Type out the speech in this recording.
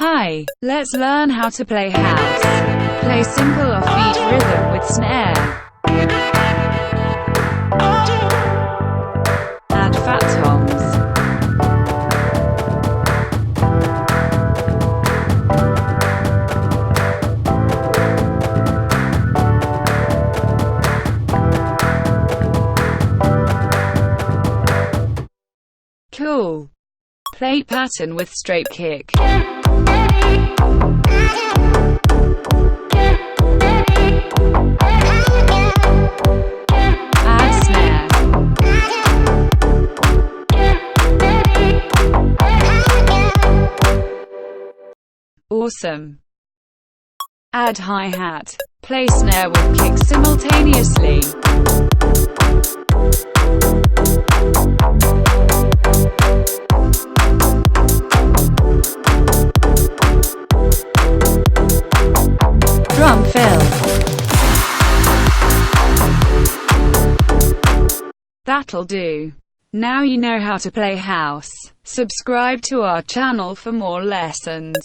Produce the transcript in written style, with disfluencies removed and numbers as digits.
Hi, let's learn how to play house. Play simple offbeat rhythm with snare. Add fat toms. Cool. Play pattern with straight kick. Add snare. Awesome. Add hi-hat. Play snare with kick simultaneously. Drum fill. That'll do. Now you know how to play house. Subscribe to our channel for more lessons.